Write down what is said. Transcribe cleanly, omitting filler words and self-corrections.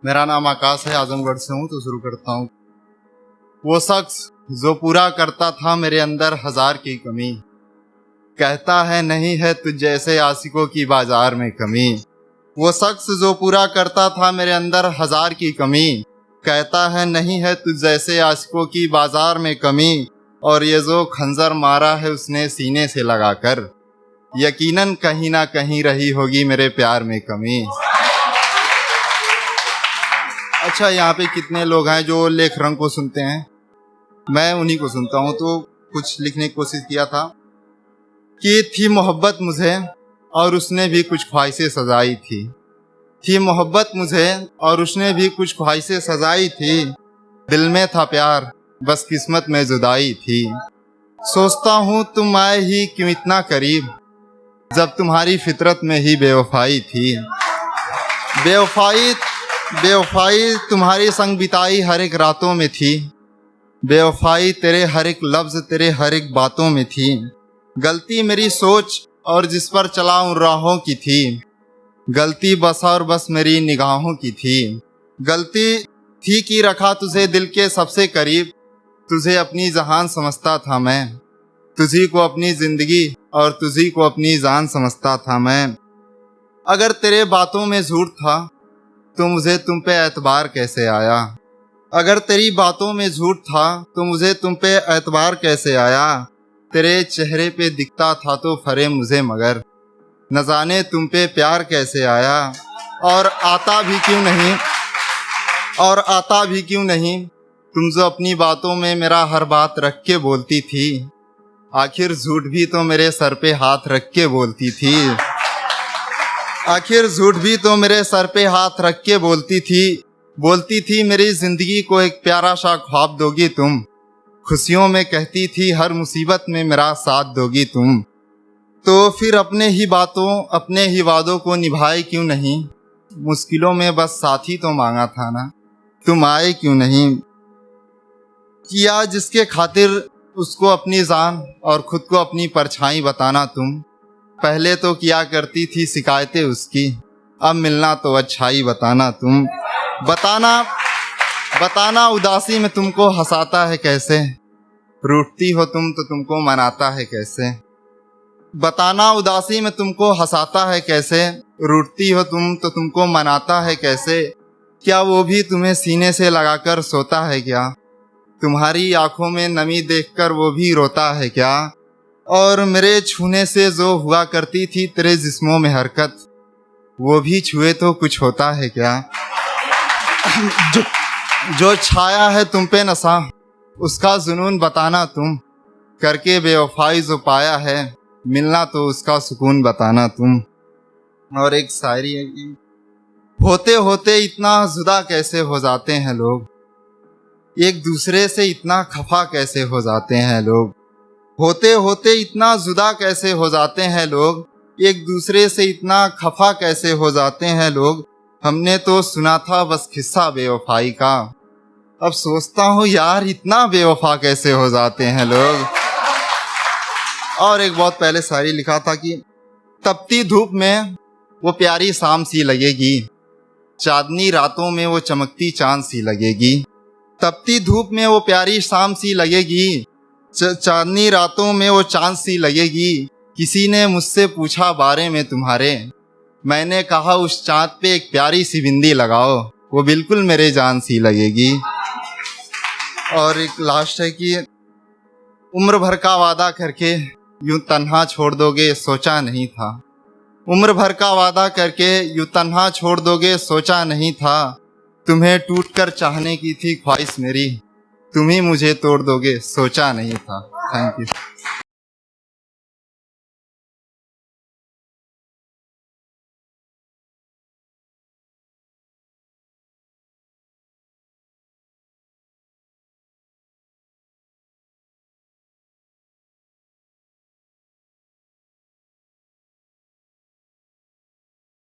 मेरा नाम आकाश है, आजमगढ़ से हूँ। तो शुरू करता हूँ। वो शख्स जो पूरा करता था मेरे अंदर हजार की कमी, कहता है नहीं है तुझ जैसे आशिकों की बाजार में कमी। वो शख्स जो पूरा करता था मेरे अंदर हजार की कमी, कहता है नहीं है तुझ जैसे आशिकों की बाजार में कमी। और ये जो खंजर मारा है उसने सीने से लगाकर, यकीनन कहीं ना कहीं रही होगी मेरे प्यार में कमी। अच्छा, यहाँ पे कितने लोग हैं जो लेख रंग को सुनते हैं? मैं उन्हीं को सुनता हूँ। तो कुछ लिखने की कोशिश किया था कि थी मोहब्बत मुझे और उसने भी कुछ ख्वाहिशें सजाई थी। थी मोहब्बत मुझे और उसने भी कुछ ख्वाहिशें सजाई थी। दिल में था प्यार, बस किस्मत में जुदाई थी। सोचता हूँ तुम आए ही क्यों इतना करीब, जब तुम्हारी फितरत में ही बेवफाई थी। बेवफाई तुम्हारी संग बिताई हर एक रातों में थी। बेवफाई तेरे हर एक लफ्ज़, तेरे हर एक बातों में थी। गलती मेरी सोच और जिस पर चला उन राहों की थी। गलती बस और बस मेरी निगाहों की थी। गलती थी कि रखा तुझे दिल के सबसे करीब। तुझे अपनी जहान समझता था मैं, तुझी को अपनी ज़िंदगी और तुझी को अपनी जान समझता था मैं। अगर तेरे बातों में झूठ था तो मुझे तुम पे एतबार कैसे आया। अगर तेरी बातों में झूठ था तो मुझे तुम पे एतबार कैसे आया। तेरे चेहरे पे दिखता था तो फरे मुझे, मगर न जाने तुम पे प्यार कैसे आया। और आता भी क्यों नहीं तुम जो अपनी बातों में मेरा हर बात रख के बोलती थी। आखिर झूठ भी तो मेरे सर पे हाथ रख के बोलती थी। आखिर झूठ भी तो मेरे सर पे हाथ रख के बोलती थी मेरी ज़िंदगी को एक प्यारा सा ख्वाब दोगी तुम। खुशियों में कहती थी हर मुसीबत में मेरा साथ दोगी तुम। तो फिर अपने ही वादों को निभाए क्यों नहीं। मुश्किलों में बस साथी तो मांगा था ना, तुम आए क्यों नहीं। किया जिसके खातिर उसको अपनी जान और खुद को अपनी परछाई बताना तुम। पहले तो किया करती थी शिकायतें उसकी, अब मिलना तो अच्छाई बताना तुम। बताना उदासी में तुमको हंसाता है कैसे, रूठती हो तुम तो तुमको मनाता है कैसे। बताना उदासी में तुमको हंसाता है कैसे, रूठती हो तुम तो तुमको मनाता है कैसे। क्या वो भी तुम्हें सीने से लगाकर सोता है क्या। तुम्हारी आंखों में नमी देखकर वो भी रोता है क्या। और मेरे छूने से जो हुआ करती थी तेरे जिस्मों में हरकत, वो भी छुए तो कुछ होता है क्या। जो छाया है तुम पे नशा, उसका जुनून बताना तुम। करके बेवफाई जो पाया है, मिलना तो उसका सुकून बताना तुम। और एक शायरी है कि होते होते इतना जुदा कैसे हो जाते हैं लोग, एक दूसरे से इतना खफा कैसे हो जाते हैं लोग। होते होते इतना जुदा कैसे हो जाते हैं लोग, एक दूसरे से इतना खफा कैसे हो जाते हैं लोग। हमने तो सुना था बस किस्सा बेवफाई का, अब सोचता हूँ यार इतना बेवफा कैसे हो जाते हैं लोग। और एक बहुत पहले शायरी लिखा था कि तपती धूप में वो प्यारी शाम सी लगेगी, चांदनी रातों में वो चमकती चांद सी लगेगी। तपती धूप में वो प्यारी शाम सी लगेगी, चांदनी रातों में वो चांद सी लगेगी। किसी ने मुझसे पूछा बारे में तुम्हारे, मैंने कहा उस चांद पे एक प्यारी सी बिंदी लगाओ, वो बिल्कुल मेरे जान सी लगेगी। और एक लास्ट है कि उम्र भर का वादा करके यूं तन्हा छोड़ दोगे सोचा नहीं था। उम्र भर का वादा करके यूं तन्हा छोड़ दोगे सोचा नहीं था। तुम्हें टूटकर चाहने की थी ख्वाहिश मेरी, तुम ही मुझे तोड़ दोगे सोचा नहीं था। Thank you.